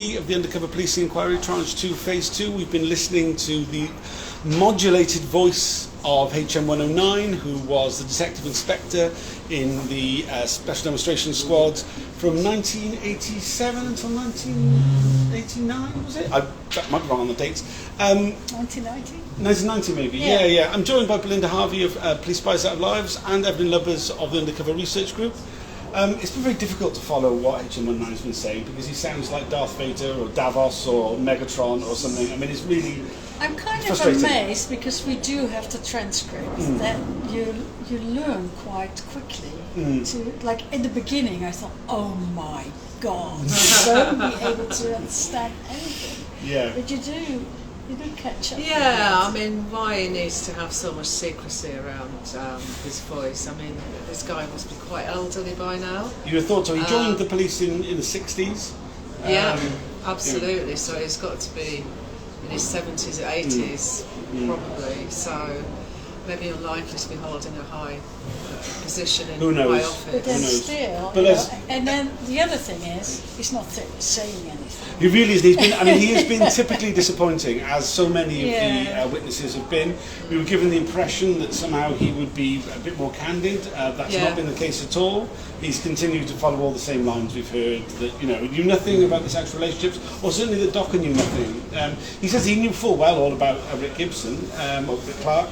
Of the Undercover Policing Inquiry, Tranche 2, Phase 2, we've been listening to the modulated voice of HN109, who was the detective inspector in the Special Demonstration Squad from 1987 until 1989, was it? That might be wrong on the dates. 1990? 1990 maybe, yeah. I'm joined by Belinda, Harvey of Police Spies Out of Lives and Eveline, Lubbers of the Undercover Research Group. It's been very difficult to follow what HN109 has been saying because he sounds like Darth Vader or Davos or Megatron or something. I mean, it's really I'm kind of amazed because we do have the transcript that you learn quite quickly. To like in the beginning, I thought, oh my God, I won't be able to understand anything. Yeah. But you do catch up. Yeah, I mean, why he needs to have so much secrecy around his voice? I mean, this guy must be quite elderly by now. You would have thought so. He joined the police in the 60s. Yeah, absolutely. So he's got to be in his 70s or 80s, probably. So maybe unlikely to be holding a high position in Who knows? my office. But then still, and then the other thing is, he's not saying anything. He really is. He has been typically disappointing, as so many of the witnesses have been. We were given the impression that somehow he would be a bit more candid. That's not been the case at all. He's continued to follow all the same lines we've heard, that he knew nothing about the sexual relationships, or certainly that Docker knew nothing. He says he knew full well all about Rick Gibson, or Rick Clark,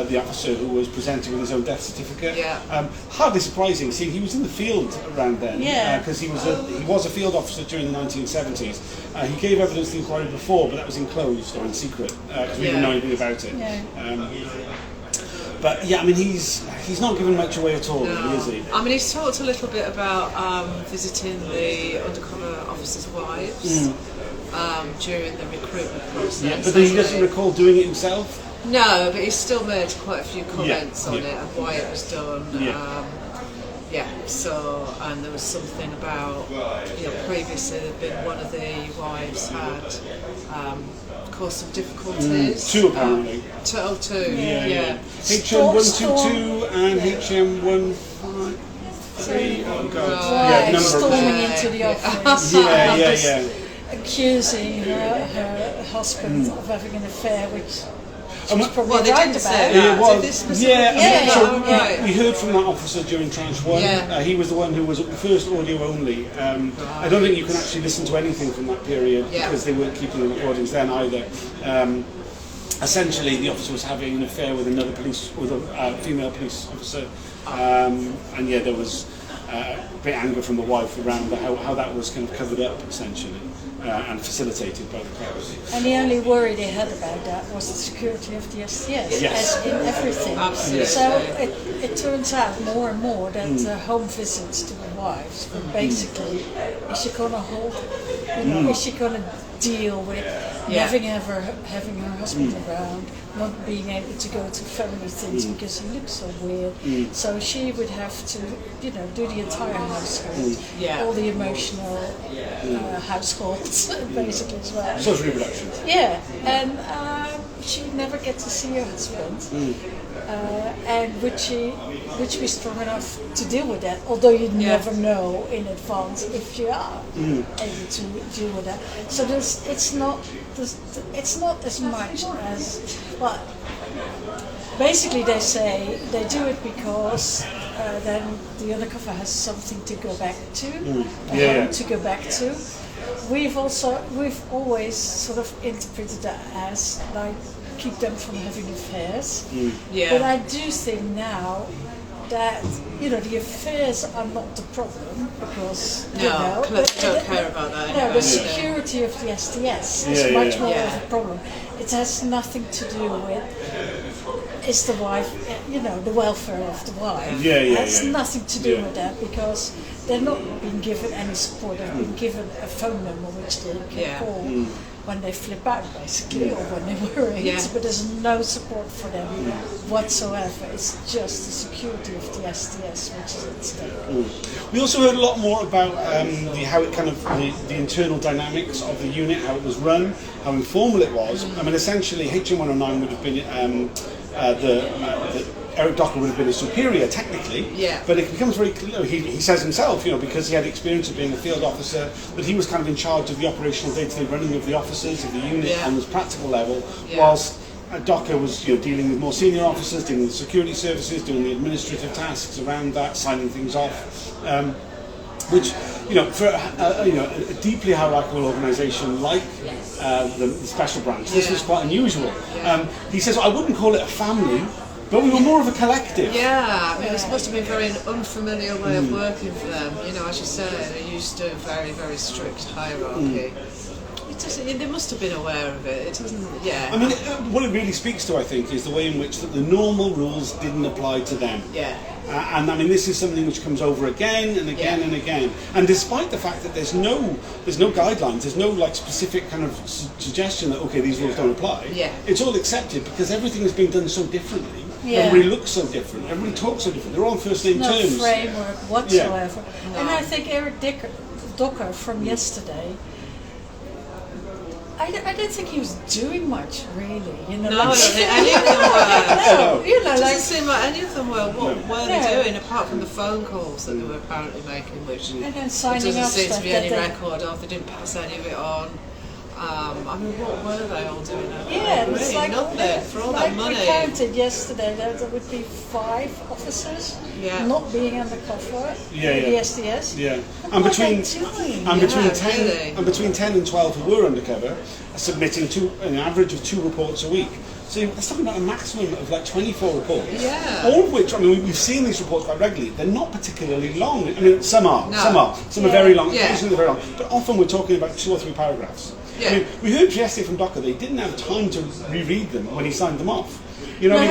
the officer who was presented with his own death certificate. Hardly surprising, seeing he was in the field around then, because he was a field officer during the 1970s. He gave evidence to the inquiry before, but that was enclosed or in secret, because we didn't know anything about it. But yeah, I mean, he's not given much away at all, really, is he? I mean, he's talked a little bit about visiting the undercover officers' wives during the recruitment process. Yeah, but then he doesn't recall doing it himself. No, but he's still made quite a few comments on it and why it was done. So, and there was something about, previously there'd been one of the wives had caused some difficulties. Two apparently. Two. HN122 and HN153. Oh God. Storming into the office. Accusing her husband of having an affair, which she was probably right about. We heard from that officer during Tranche 1. He was the one who was first audio only. I don't think you can actually listen to anything from that period because they weren't keeping the recordings then either. Essentially, the officer was having an affair with a female police officer, and there was great anger from the wife around how that was kind of covered up essentially. And facilitated by the crowd. And the only worry they had about that was the security of the STS, as in everything. Absolutely. So it turns out more and more that home visits to the wives were basically, is she going to hold, is she going to deal with having her husband around, not being able to go to family things because he looks so weird. So she would have to, do the entire household, all the emotional households, basically as well. Social reproduction. Yeah, and she'd never get to see her husband. And would she be strong enough to deal with that? Although you never know in advance if you are able to deal with that. So it's not as much as basically they say they do it because then the undercover has something to go back to, to go back to. We've always sort of interpreted that as like keep them from having affairs. But I do think now that the affairs are not the problem because don't care about that. No, the security of the STS is much more of a problem. It has nothing to do with is the wife, the welfare of the wife. It has nothing to do with that because they're not being given any support. They've been given a phone number which they can call when they flip out, basically, or when they're worried. But there's no support for them whatsoever. It's just the security of the STS which is at stake. We also heard a lot more about the internal dynamics of the unit, how it was run, how informal it was. I mean, essentially, HN109 would have been Eric Docker would have been a superior technically, but it becomes very clear, he says himself, because he had experience of being a field officer, that he was kind of in charge of the operational day-to-day running of the officers, of the unit on this practical level, whilst Docker was dealing with more senior officers, dealing with security services, doing the administrative tasks around that, signing things off, which for a deeply hierarchical organisation like the Special Branch, this was quite unusual. He says, I wouldn't call it a family, but we were more of a collective. Yeah, I mean, this must have been a very unfamiliar way of working for them. As you say, they're used to a very, very strict hierarchy. They must have been aware of it. It doesn't. I mean, what it really speaks to, I think, is the way in which that the normal rules didn't apply to them. And I mean, this is something which comes over again and again and again. And despite the fact that there's no guidelines, there's no specific kind of suggestion that these rules don't apply. It's all accepted because everything is being done so differently. Everybody looks so different. Everybody talks so different. They're all on first name terms. No framework whatsoever. And I think Eric Docker from yesterday. I don't think he was doing much, really. No, I don't think any of them were. It doesn't seem like any of them were. What were they doing, apart from the phone calls that they were apparently making, which there doesn't seem to be any record of. They didn't pass any of it on. I mean, what were they all doing? It's really nothing for all that money. We counted yesterday, there would be 5 officers not being undercover in the SDS. And between 10 and 12 who were undercover, submitting an average of 2 reports a week. So that's talking about a maximum of 24 reports. All of which, I mean, we've seen these reports quite regularly. They're not particularly long. I mean, some are. Some are very long. Occasionally they're very long. But often we're talking about 2 or 3 paragraphs. I mean, we heard yesterday from Docker they didn't have time to reread them when he signed them off. So what on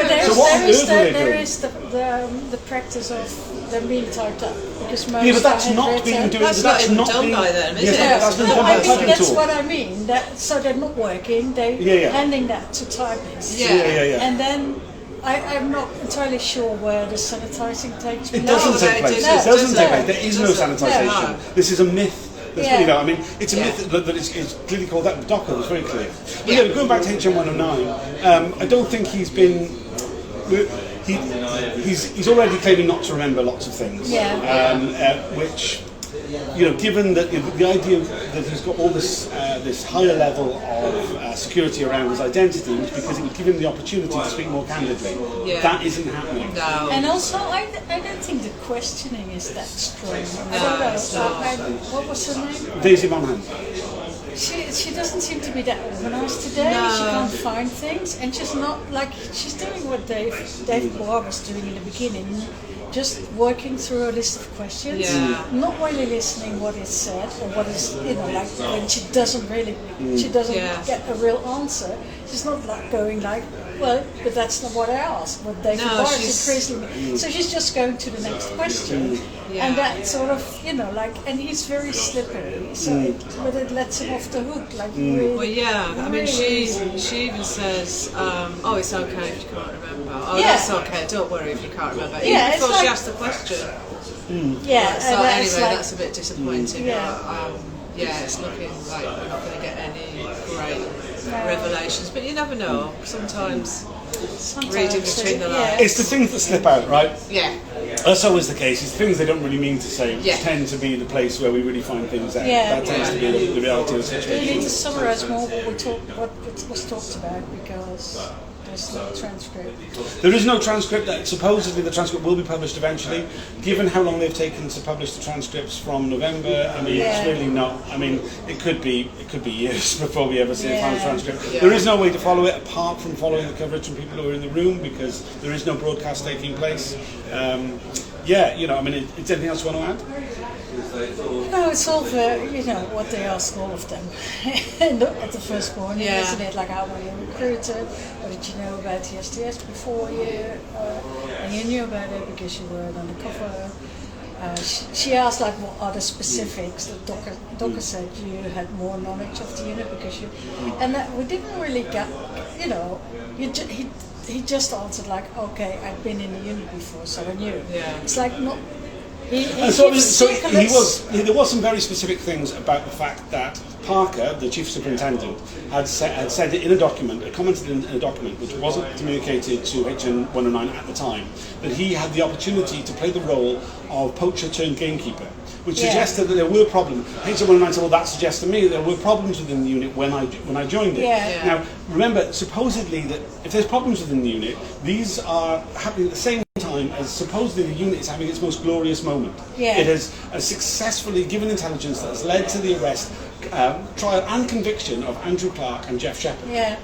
earth were they doing? There is the practice of them being typed up because most but that's not being done. That's not done by them, is it? That's been done by a typing That's tool. what I mean. So they're not working. They're handing that to typists. And then I'm not entirely sure where the sanitising takes place. It doesn't take place. It doesn't take place. There is no sanitisation. This is a myth. I mean, it's a myth that it's clearly called that. Docker was very clear. But going back to HN109, I don't think he's been. He's already claiming not to remember lots of things. Which, given that the idea that he's got all this higher level of security around his identity was because it would give him the opportunity to speak more candidly. That isn't happening. No. And also, I don't think the questioning is that strong. I don't know. What was her name? Daisy Monaghan. She doesn't seem to be that organised today. No. She can't find things, and she's not she's doing what David Boer was doing in the beginning. Just working through a list of questions, not really listening what is said or what is, when she doesn't get a real answer. She's not going well, but that's not what I asked. What David Boer is increasingly. So she's just going to the next question, and that sort of, and he's very slippery. So, but it lets him off the hook, really. I mean, she even says, it's okay if you can't remember. That's okay. Don't worry if you can't remember. Even before she asked the question. So anyway, that's a bit disappointing. It's looking like we're not going to get any great revelations, but you never know. Sometimes reading between the lines. It's the things that slip out, right? That's always the case. It's things they don't really mean to say tend to be the place where we really find things out. That tends to be the reality of the situation. We need to summarise more what was talked about because there's no transcript. There is no transcript. Supposedly the transcript will be published eventually. Given how long they've taken to publish the transcripts from November, I mean, it's really not. I mean, it could be years before we ever see a final transcript. There is no way to follow it apart from following the coverage from people who are in the room because there is no broadcast taking place. I mean, is there anything else you want to add? No, it's all what they ask all of them at the first morning, isn't it? Like, how were you recruited? What did you know about the SDS before you? And you knew about it because you were an undercover. She asked, what are the specifics that Docker said you had more knowledge of the unit because you... And we didn't really get, he just answered okay, I've been in the unit before, so I knew. It's not... There was some very specific things about the fact that Parker, the chief superintendent, had said in a document, commented in a document which wasn't communicated to HN109 at the time, that he had the opportunity to play the role of poacher turned gamekeeper, which suggested that there were problems. HN109 said, well, that suggests to me that there were problems within the unit when I joined it. Now, remember, supposedly, that if there's problems within the unit, these are happening at the same time as supposedly the unit is having its most glorious moment. It has successfully given intelligence that has led to the arrest, trial and conviction of Andrew Clark and Jeff Shepherd.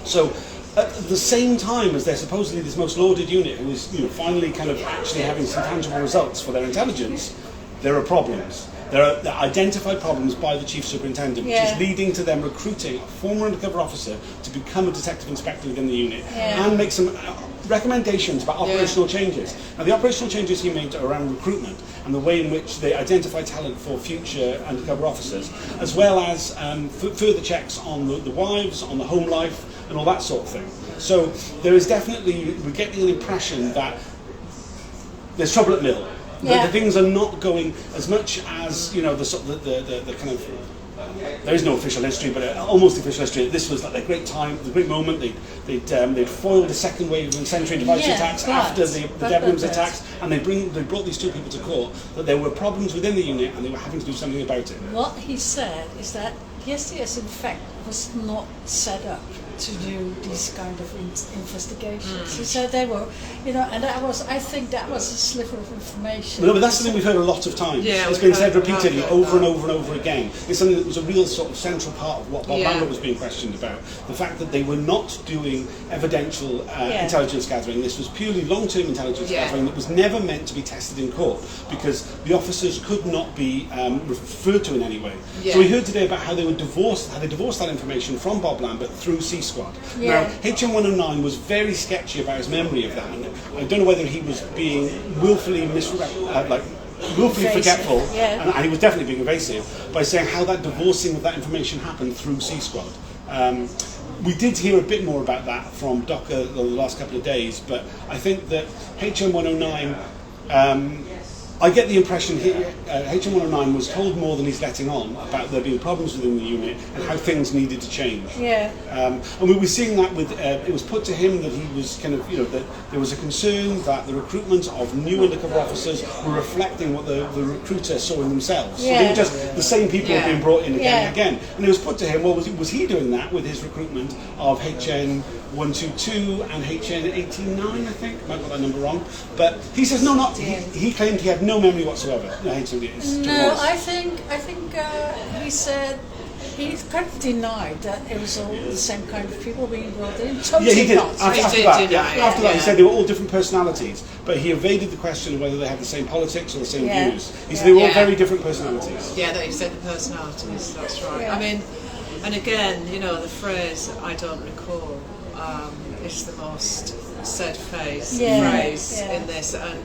So at the same time as they're supposedly this most lauded unit who is finally kind of actually having some tangible results for their intelligence, there are problems. There are identified problems by the chief superintendent, which is leading to them recruiting a former undercover officer to become a detective inspector within the unit and make some recommendations about operational changes. Now, the operational changes he made are around recruitment and the way in which they identify talent for future undercover officers, as well as further checks on the wives, on the home life, and all that sort of thing. So there is definitely, we get the impression that there's trouble at mill. The things are not going as much as the kind of. There is no official history, but almost official history. This was like the great time, the great moment. They'd foiled the second wave of century device attacks after the Debenhams attacks, and they brought these two people to court. That there were problems within the unit, and they were having to do something about it. What he said is that the SDS, in fact, was not set up to do these kind of investigations. He said they were, and I think that was a sliver of information. No, but that's something we've heard a lot of times. It's been said repeatedly over and over and over again. It's something that was a real sort of central part of what Bob Lambert was being questioned about. The fact that they were not doing evidential intelligence gathering. This was purely long-term intelligence gathering that was never meant to be tested in court because the officers could not be referred to in any way. So we heard today about how they divorced that information from Bob Lambert through C-Squad. Now, HN109 was very sketchy about his memory of that. And I don't know whether he was being willfully forgetful, and he was definitely being evasive, by saying how that divorcing of that information happened through C-Squad. We did hear a bit more about that from DOCA the last couple of days, but I think that HN109, I get the impression HN109 was told more than he's letting on about there being problems within the unit and how things needed to change. And we were seeing that with, it was put to him that he was kind of, that there was a concern that the recruitment of new undercover officers were reflecting what the recruiter saw in themselves. So they were just the same people being brought in again and again. And it was put to him, well, was he doing that with his recruitment of HN122 and HN189, I think? I might have got that number wrong. But he says, no, not. He claimed he had no memory whatsoever. No, I think he said he kind of denied that it was all the same kind of people being brought in. Totally he did. not. After that, he said they were all different personalities, but he evaded the question of whether they had the same politics or the same views. He said they were all very different personalities. Yeah, that you said the personalities. That's right. I mean, and again, the phrase "I don't recall" is the most said phrase in this, and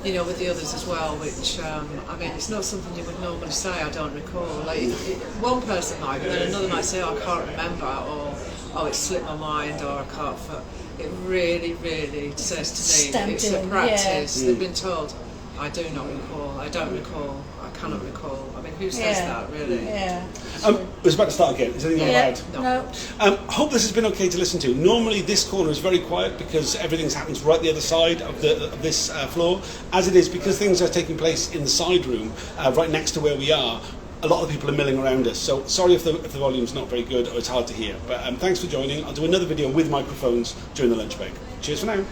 with the others as well, which I mean, it's not something you would normally say. I don't recall. Like one person might, but then another might say, "Oh, I can't remember," or "Oh, it slipped my mind," or "I can't." It really, really says to me, it's a practice. They've been told, "I do not recall. I don't recall. I cannot recall." I mean, who says that, really? It was about to start again. Is anything bad? No. Hope this has been okay to listen to. Normally this corner is very quiet because everything happens right the other side of this floor. As it is, because things are taking place in the side room, right next to where we are, a lot of people are milling around us. So sorry if the volume's not very good or it's hard to hear. But thanks for joining. I'll do another video with microphones during the lunch break. Cheers for now.